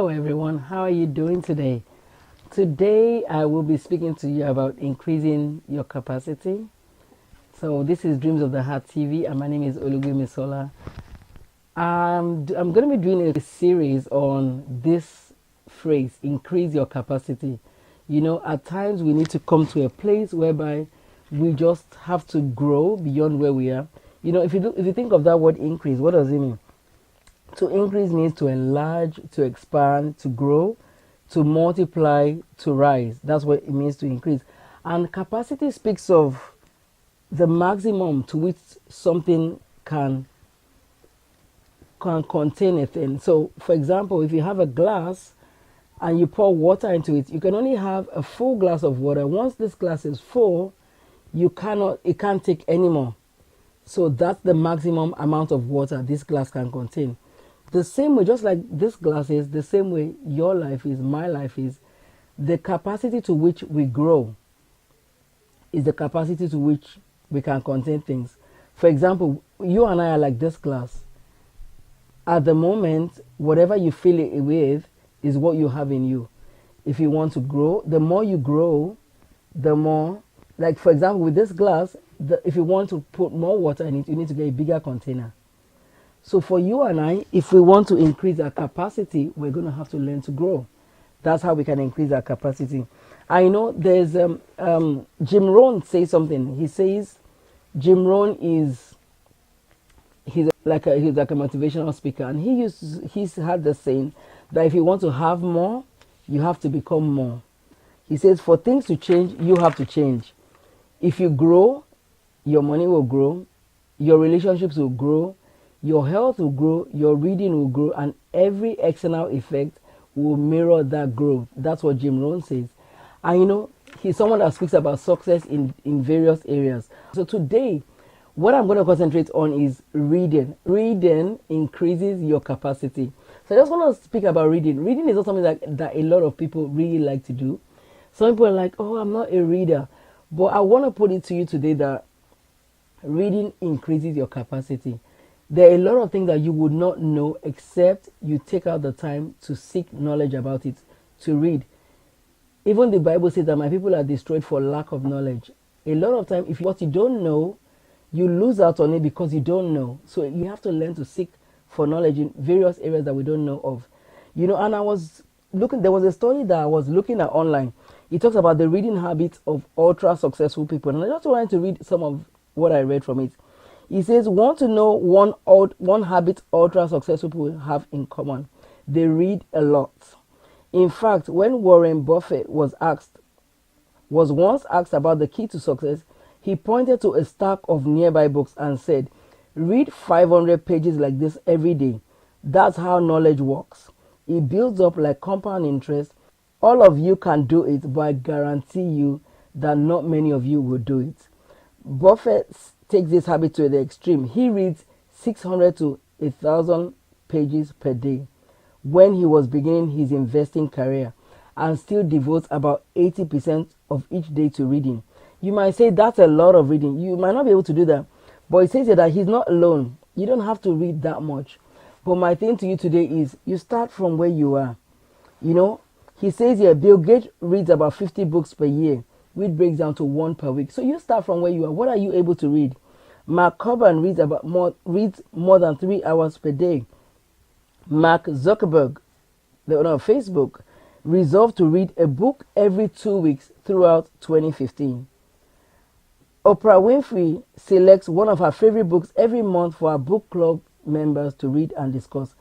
Hello everyone, how are you doing today? Today I will be speaking to you about increasing your capacity. So this is Dreams of the Heart TV and my name is Olabode. I'm going to be doing a series on this phrase, increase your capacity. You know, at times we need to come to a place whereby we just have to grow beyond where we are. You know, if you think of that word increase, what does it mean? To increase means to enlarge, to expand, to grow, to multiply, to rise. That's what it means to increase. And capacity speaks of the maximum to which something can contain a thing. So, for example, if you have a glass and you pour water into it, you can only have a full glass of water. Once this glass is full, it can't take any more. So that's the maximum amount of water this glass can contain. The same way, just like this glass is, the same way your life is, my life is, the capacity to which we grow is the capacity to which we can contain things. For example, you and I are like this glass. At the moment, whatever you fill it with is what you have in you. If you want to grow, the more you grow, the more, like for example, with this glass, if you want to put more water in it, you need to get a bigger container. So for you and I, if we want to increase our capacity, we're going to have to learn to grow. That's how we can increase our capacity. I know there's Jim Rohn says something. He says Jim Rohn he's like a motivational speaker, and he's had the saying that if you want to have more, you have to become more. He says for things to change, you have to change. If you grow, your money will grow, your relationships will grow, your health will grow, your reading will grow, and every external effect will mirror that growth. That's what Jim Rohn says. And you know, he's someone that speaks about success in various areas. So today, what I'm going to concentrate on is reading. Reading increases your capacity. So I just want to speak about reading. Reading is not something that a lot of people really like to do. Some people are like, oh, I'm not a reader. But I want to put it to you today that reading increases your capacity. There are a lot of things that you would not know except you take out the time to seek knowledge about it, to read. Even the Bible says that my people are destroyed for lack of knowledge. A lot of time, if what you don't know, you lose out on it because you don't know. So you have to learn to seek for knowledge in various areas that we don't know of. You know, and there was a story that I was looking at online. It talks about the reading habits of ultra successful people. And I just wanted to read some of what I read from it. He says, want to know one habit ultra successful people have in common? They read a lot. In fact, when Warren Buffett was once asked about the key to success, he pointed to a stack of nearby books and said, read 500 pages like this every day. That's how knowledge works. It builds up like compound interest. All of you can do it, but I guarantee you that not many of you will do it. Buffett takes this habit to the extreme. He reads 600 to 1,000 pages per day when he was beginning his investing career, and still devotes about 80% of each day to reading. You might say that's a lot of reading. You might not be able to do that, but it says that he's not alone. You don't have to read that much. But my thing to you today is you start from where you are. You know, he says here Bill Gates reads about 50 books per year, which breaks down to one per week. So you start from where you are. What are you able to read? Mark Cuban reads more than 3 hours per day. Mark Zuckerberg, the owner of Facebook, resolved to read a book every 2 weeks throughout 2015. Oprah Winfrey selects one of her favorite books every month for her book club members to read and discuss.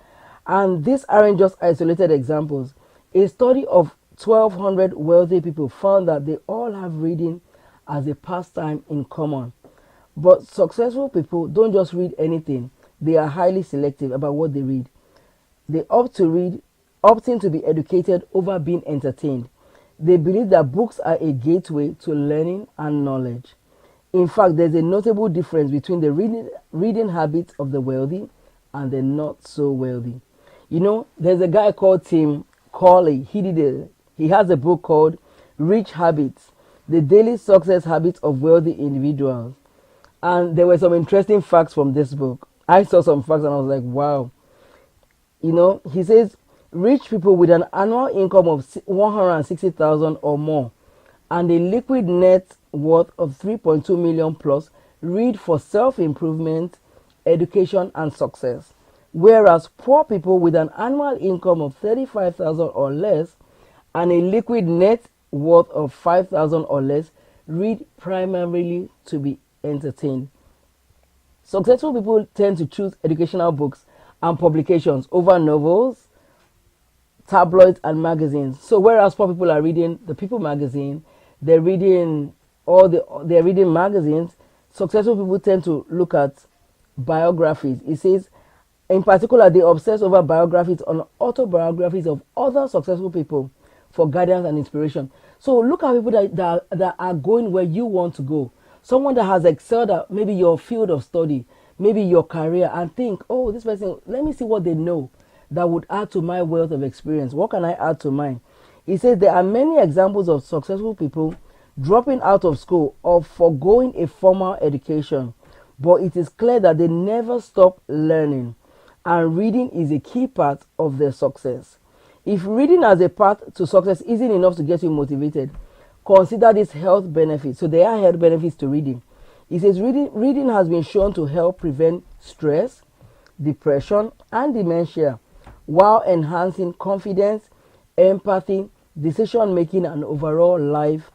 And these aren't just isolated examples. A study of 1,200 wealthy people found that they all have reading as a pastime in common. But successful people don't just read anything. They are highly selective about what they read. They opting to be educated over being entertained. They believe that books are a gateway to learning and knowledge. In fact, there's a notable difference between the reading habits of the wealthy and the not so wealthy. You know, there's a guy called Tim Corley. He has a book called Rich Habits, The Daily Success Habits of Wealthy Individuals. And there were some interesting facts from this book. I saw some facts and I was like, wow. You know, he says Rich people with an annual income of 160,000 or more and a liquid net worth of 3.2 million plus read for self-improvement, education, and success. Whereas poor people with an annual income of 35,000 or less and a liquid net worth of 5,000 or less read primarily to be entertained. Successful people tend to choose educational books and publications over novels, tabloids, and magazines. So whereas poor people are reading the People magazine, they're reading magazines, successful people tend to look at biographies. It says, in particular, they obsess over biographies on autobiographies of other successful people for guidance and inspiration. So look at people that are going where you want to go. Someone that has excelled at maybe your field of study, maybe your career, and think, oh, this person, let me see what they know that would add to my wealth of experience. What can I add to mine? He says there are many examples of successful people dropping out of school or foregoing a formal education, but it is clear that they never stop learning, and reading is a key part of their success. If reading as a path to success isn't enough to get you motivated, consider these health benefits. So there are health benefits to reading. It says reading has been shown to help prevent stress, depression, and dementia, while enhancing confidence, empathy, decision making, and overall life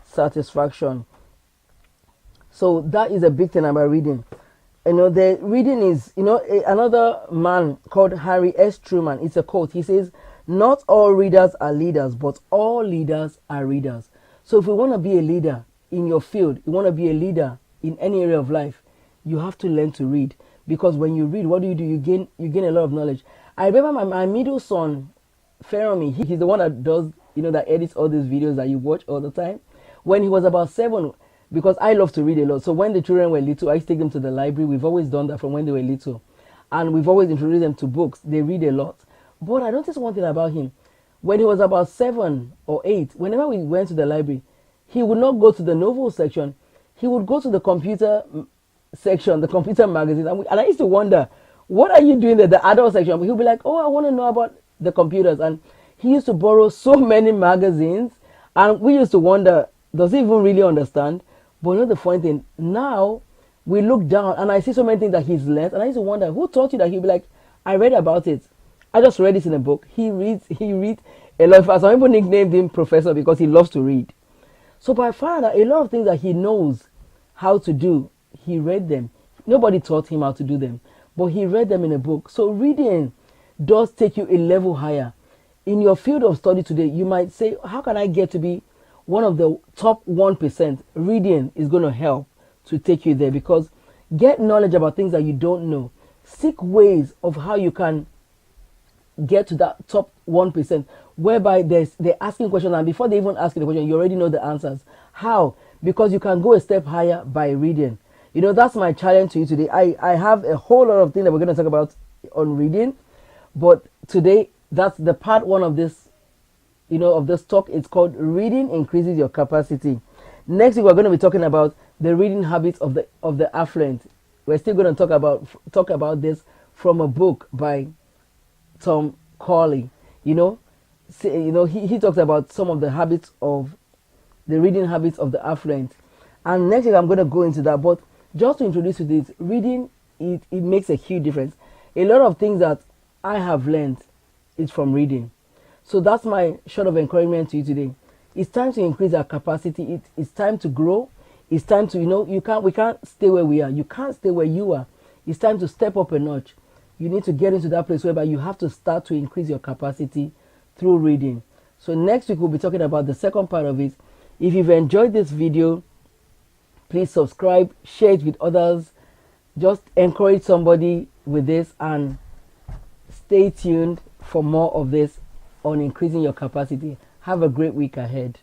satisfaction. So that is a big thing about reading. The reading is, another man called Harry S. Truman, it's a quote. He says, not all readers are leaders, but all leaders are readers. So if you want to be a leader in your field, you want to be a leader in any area of life, you have to learn to read. Because when you read, what do? You gain a lot of knowledge. I remember my middle son, Feromi, he's the one that does, that edits all these videos that you watch all the time. When he was about 7, because I love to read a lot. So when the children were little, I used to take them to the library. We've always done that from when they were little. And we've always introduced them to books. They read a lot. But I noticed one thing about him. When he was about 7 or 8, whenever we went to the library, he would not go to the novel section. He would go to the computer section, the computer magazine. And I used to wonder, what are you doing there, the adult section? But he'll be like, oh, I want to know about the computers. And he used to borrow so many magazines. And we used to wonder, does he even really understand? But the funny thing, now we look down and I see so many things that he's learned. And I used to wonder, who taught you that? He'll be like, I read about it. I just read it in a book. He reads a lot. Some people nicknamed him Professor because he loves to read. So by far, a lot of things that he knows how to do, he read them. Nobody taught him how to do them, but he read them in a book. So reading does take you a level higher. In your field of study today, you might say, how can I get to be one of the top 1%? Reading is going to help to take you there, because get knowledge about things that you don't know. Seek ways of how you can get to that top 1%, whereby they're asking questions, and before they even ask you the question, you already know the answers. How? Because you can go a step higher by reading. That's my challenge to you today. I have a whole lot of things that we're going to talk about on reading, but today that's the part 1 of this, of this talk. It's called Reading Increases Your Capacity. Next week we're going to be talking about the reading habits of the affluent. We're still going to talk about this from a book by Tom Corley. He talks about some of the habits of the reading habits of the affluent. And next week I'm going to go into that. But just to introduce you to this, reading, it makes a huge difference. A lot of things that I have learned is from reading. So that's my short of encouragement to you today. It's time to increase our capacity. It's time to grow. It's time to, we can't stay where we are. You can't stay where you are. It's time to step up a notch. You need to get into that place whereby you have to start to increase your capacity through reading. So next week we'll be talking about the second part of it. If you've enjoyed this video, please subscribe, share it with others. Just encourage somebody with this, and stay tuned for more of this on increasing your capacity. Have a great week ahead.